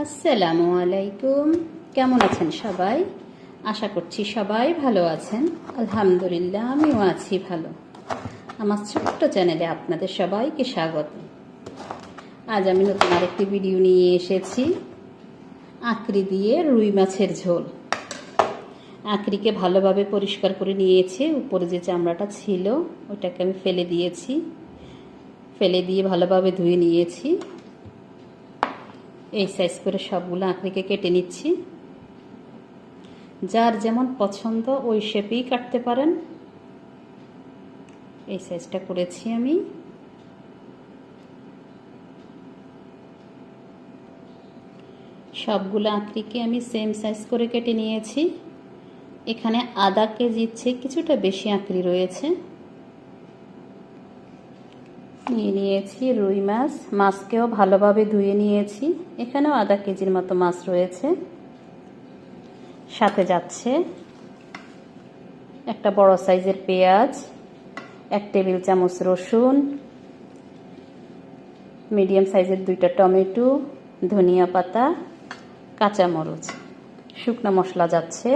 আসসালামু আলাইকুম। কেমন আছেন সবাই? আশা করছি সবাই ভালো আছেন। আলহামদুলিল্লাহ, আমিও আছি ভালো। আমার ছোট্ট চ্যানেলে আপনাদের সবাইকে স্বাগত। আজ আমি নতুন আরেকটি ভিডিও নিয়ে এসেছি। আঁকড়ি দিয়ে রুই মাছের ঝোল। আঁকড়িকে ভালোভাবে পরিষ্কার করে নিয়েছি। উপরে যে চামড়াটা ছিল ওটাকে আমি ফেলে দিয়েছি। ফেলে দিয়ে ভালোভাবে ধুয়ে নিয়েছি। এই সাইজ করে সবগুলো আঁকড়িকে কেটে নিচ্ছি। যার যেমন পছন্দ ওই শেপেই কাটতে পারেন। এই সাইজটা করেছি আমি। সবগুলো আঁকড়িকে আমি সেম সাইজ করে কেটে নিয়েছি। এখানে আধা কেজির চেয়ে কিছুটা বেশি আঁকড়ি রয়েছে। নিয়ে নিয়েছি রুই মাছ। মাছকেও ভালোভাবে ধুয়ে নিয়েছি। এখানেও আধা কেজির মতো মাছ রয়েছে। সাথে যাচ্ছে একটা বড় সাইজের পেঁয়াজ, 1 টেবিল চামচ রসুন, মিডিয়াম সাইজের 2টা টমেটো, ধনিয়া পাতা, কাঁচামরিচ, শুকনো মশলা যাচ্ছে,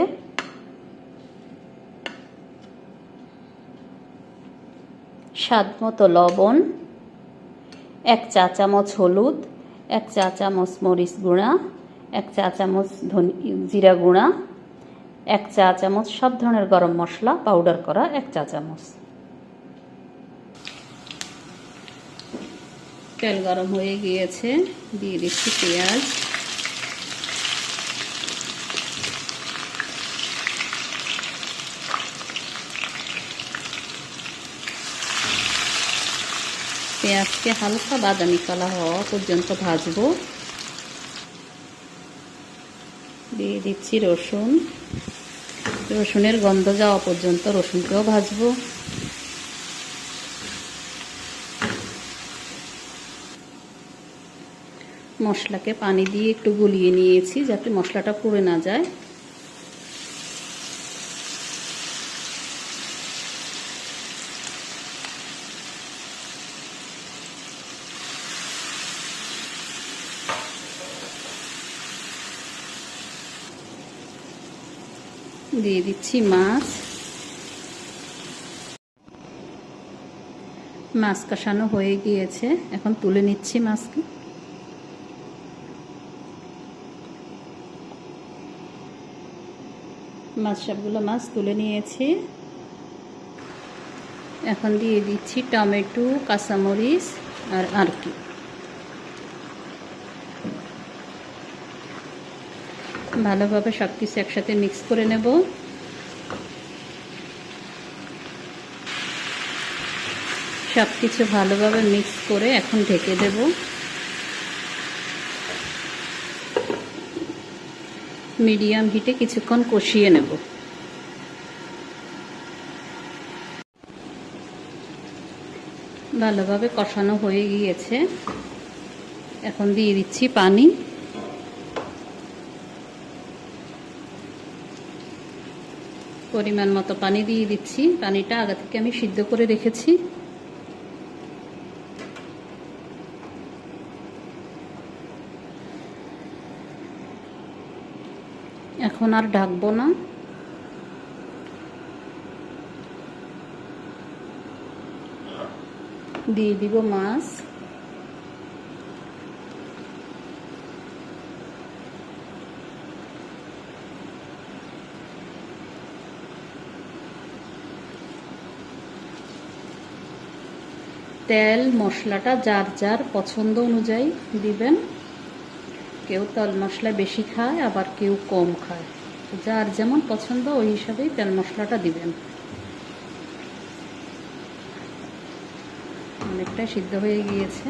স্বাদ মতো লবণ, 1 চা চামচ হলুদ, 1 চা চামচ মরিচ গুঁড়া, 1 চা চামচ জিরা গুঁড়া, 1 চা চামচ সব ধরনের গরম মশলা পাউডার করা 1 চা চামচ। তেল গরম হয়ে গিয়েছে, দিয়ে দিচ্ছি পেঁয়াজ। পেঁয়াজকে হালকা বাদামি কালার হওয়া পর্যন্ত ভাজবো। দিয়ে দিচ্ছি রসুন। রসুনের গন্ধ যাওয়া পর্যন্ত রসুনকেও ভাজবো। মশলাকে পানি দিয়ে একটু গুলিয়ে নিয়েছি যাতে মশলাটা পুড়ে না যায়। দিয়ে দিচ্ছি মাছ। মাছ কষানো হয়ে গিয়েছে, এখন তুলে নিচ্ছি মাছকে। সবগুলো মাছ তুলে নিয়েছি। এখন দিয়ে দিচ্ছি টমেটো, কাঁচামরিচ আর কি ভালোভাবে সব কিছু একসাথে মিক্স করে নেব। সব কিছু ভালোভাবে মিক্স করে এখন ঢেকে দেব। মিডিয়াম হিটে কিছুক্ষণ কষিয়ে নেব। ভালোভাবে কষানো হয়ে গিয়েছে, এখন দিয়ে দিচ্ছি পানি। পরিমাণ মতো পানি দিয়ে দিচ্ছি। পানিটা আগে থেকে আমি সিদ্ধ করে রেখেছি। এখন আর ঢাকবো না। দিয়ে দিব মাছ। তেল মশলাটা যার যার পছন্দ অনুযায়ী দিবেন। কেউ তেল মশলা বেশি খায়, আবার কেউ কম খায়। যার যেমন পছন্দ ওই হিসাবেই তেল মশলাটা দিবেন। অনেকটা সিদ্ধ হয়ে গিয়েছে।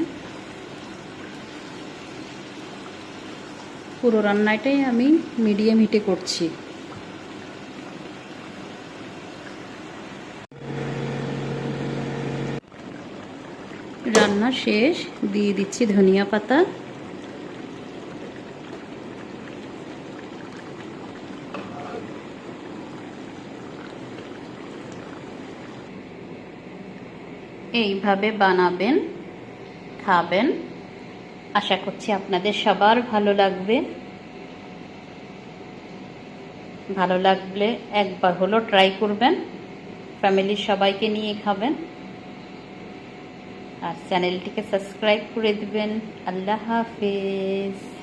পুরো রান্নাটাই আমি মিডিয়াম হিটে করছি। রান্না শেষ, দিয়ে দিচ্ছি ধনিয়া পাতা। এইভাবে বানাবেন, খাবেন, আশা করছি আপনাদের সবার ভালো লাগবে। ভালো লাগলে একবার হলো ট্রাই করবেন, ফ্যামিলির সবাইকে নিয়ে খাবেন, আর চ্যানেলটিকে সাবস্ক্রাইব করে দিবেন। আল্লাহ হাফেজ।